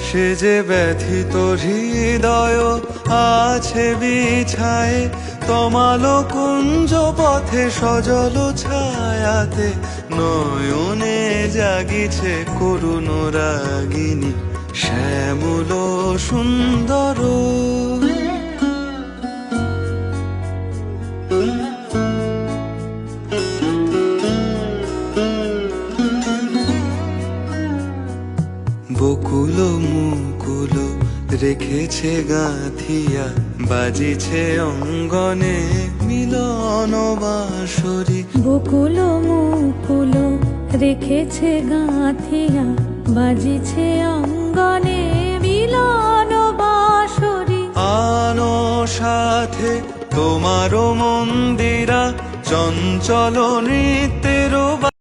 সে যে ব্যথিত হৃদয় আছে বিছায়ে, তমালো কুঞ্জ পথে সজল ছায়াতে নয়নে জাগিছে করুণ রাগিনী শ্যামল সুন্দর। বকুল মুকুল রেখেছে গাঁথিয়া, বাজিছে অঙ্গনে মিলন বাঁশরি। বকুল মুকুল রেখেছে গাঁথিয়া, বাজিছে অঙ্গনে মিলন বাঁশরি। আনো সাথে তোমারও মন্দিরা, চঞ্চল নৃত্যের